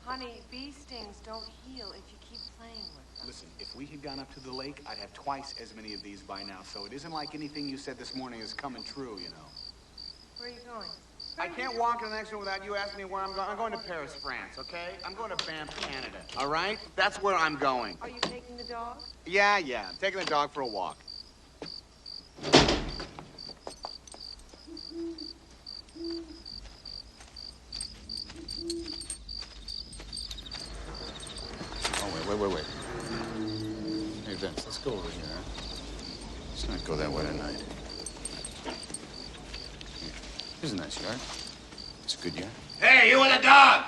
Honey, bee stings don't heal if you keep playing with them. Listen, if we had gone up to the lake, I'd have twice as many of these by now, so it isn't like anything you said this morning is coming true, you know. Where are you going? I can't walk to the next one without you asking me where I'm going. I'm going to Paris, France, okay? I'm going to Banff, Canada, all right? That's where I'm going. Are you taking the dog? Yeah. I'm taking the dog for a walk. Oh, wait. Hey, Vince, let's go over here, huh? Let's not go that way tonight. Here's a nice yard. It's a good yard. Hey, you and the dog!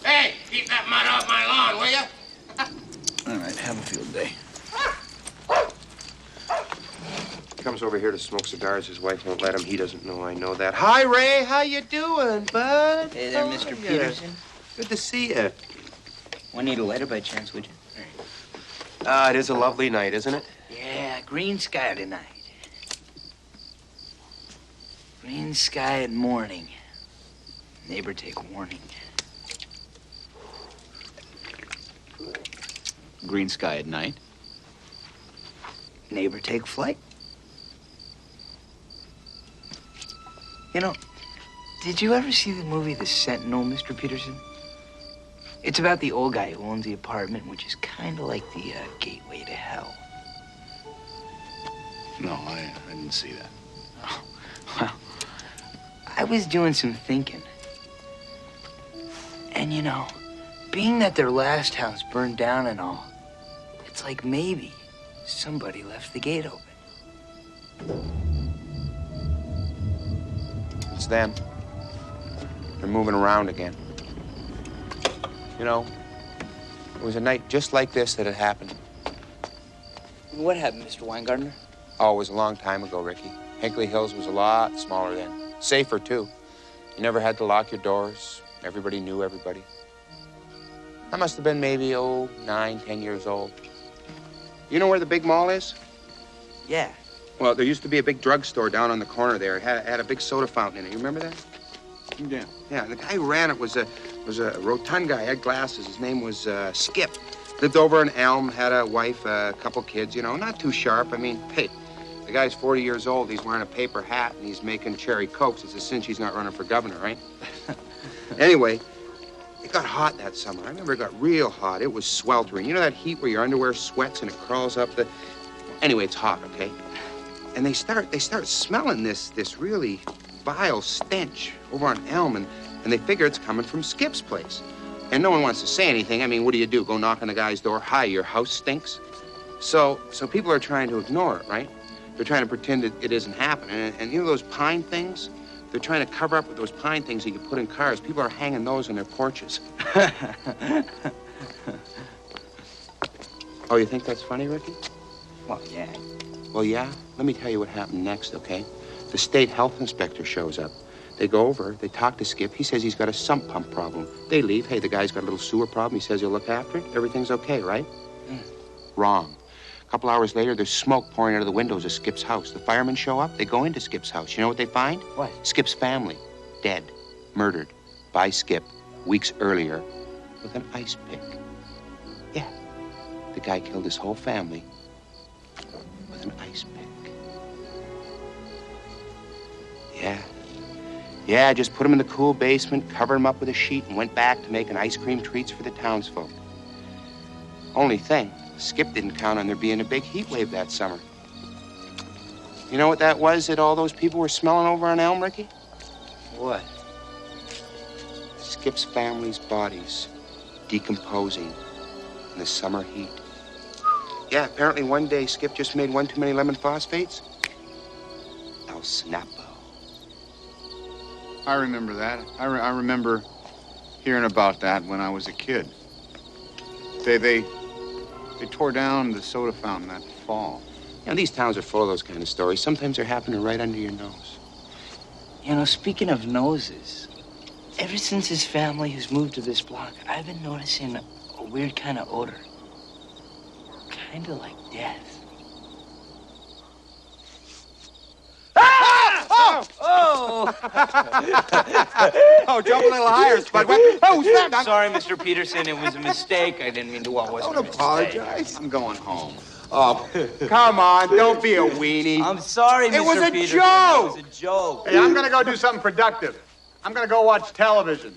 Hey, keep that mud off my lawn, will you? All right, have a field day. He comes over here to smoke cigars. His wife won't let him. He doesn't know I know that. Hi, Ray. How you doing, bud? Hey there, How Mr. are ya? Peterson. Good to see you. Want need a lighter by chance, would you? It is a lovely night, isn't it? Yeah, green sky tonight. Green sky at morning. Neighbor take warning. Green sky at night. Neighbor take flight. You know, did you ever see the movie The Sentinel, Mr. Peterson? It's about the old guy who owns the apartment, which is kind of like the gateway to hell. No, I didn't see that. Oh, well, I was doing some thinking. And, you know, being that their last house burned down and all, it's like maybe somebody left the gate open. It's them. They're moving around again. You know, it was a night just like this that had happened. What happened, Mr. Weingartner? Oh, it was a long time ago, Ricky. Hinkley Hills was a lot smaller then. Safer, too. You never had to lock your doors. Everybody knew everybody. I must have been maybe, 9, 10 years old. You know where the big mall is? Yeah. Well, there used to be a big drugstore down on the corner there. It had a big soda fountain in it. You remember that? Yeah. Yeah, the guy who ran it was a rotund guy, had glasses. His name was Skip. Lived over in Elm, had a wife, a couple kids, you know, not too sharp. I mean, hey, the guy's 40 years old. He's wearing a paper hat, and he's making cherry cokes. It's a cinch he's not running for governor, right? Anyway, it got hot that summer. I remember it got real hot. It was sweltering. You know that heat where your underwear sweats and it crawls up the... Anyway, it's hot, okay? And they start smelling this really vile stench over on Elm, and they figure it's coming from Skip's place. And no one wants to say anything. I mean, what do? Go knock on the guy's door? Hi, your house stinks? So people are trying to ignore it, right? They're trying to pretend that it isn't happening. And you know those pine things? They're trying to cover up with those pine things that you put in cars. People are hanging those on their porches. Oh, you think that's funny, Ricky? Well, yeah. Well, yeah? Let me tell you what happened next, okay? The state health inspector shows up. They go over, they talk to Skip. He says he's got a sump pump problem. They leave. Hey, the guy's got a little sewer problem. He says he'll look after it. Everything's okay, right? Wrong. A couple hours later, there's smoke pouring out of the windows of Skip's house. The firemen show up. They go into Skip's house. You know what they find? What? Skip's family, dead, murdered by Skip weeks earlier with an ice pick. Yeah, the guy killed his whole family with an ice pick. Yeah, just put him in the cool basement, covered him up with a sheet, and went back to making ice cream treats for the townsfolk. Only thing, Skip didn't count on there being a big heat wave that summer. You know what that was that all those people were smelling over on Elm, Ricky? What? Skip's family's bodies decomposing in the summer heat. Yeah, apparently one day Skip just made one too many lemon phosphates. El Snapo. I remember that. I remember hearing about that when I was a kid. They tore down the soda fountain that fall. You know, these towns are full of those kind of stories. Sometimes they're happening right under your nose. You know, speaking of noses, ever since his family has moved to this block, I've been noticing a weird kind of odor. Kind of like death. Ah! Oh! Oh. Oh, jump a little higher, Spud. Who's that? Sorry, Mr. Peterson. It was a mistake. I didn't mean to. Well, it wasn't Don't a mistake. apologize. I'm going home. Oh, come on. Don't be a weenie. I'm sorry, Mr. It was a Peterson. joke. It was a joke. Hey, I'm gonna go do something productive. I'm gonna go watch television.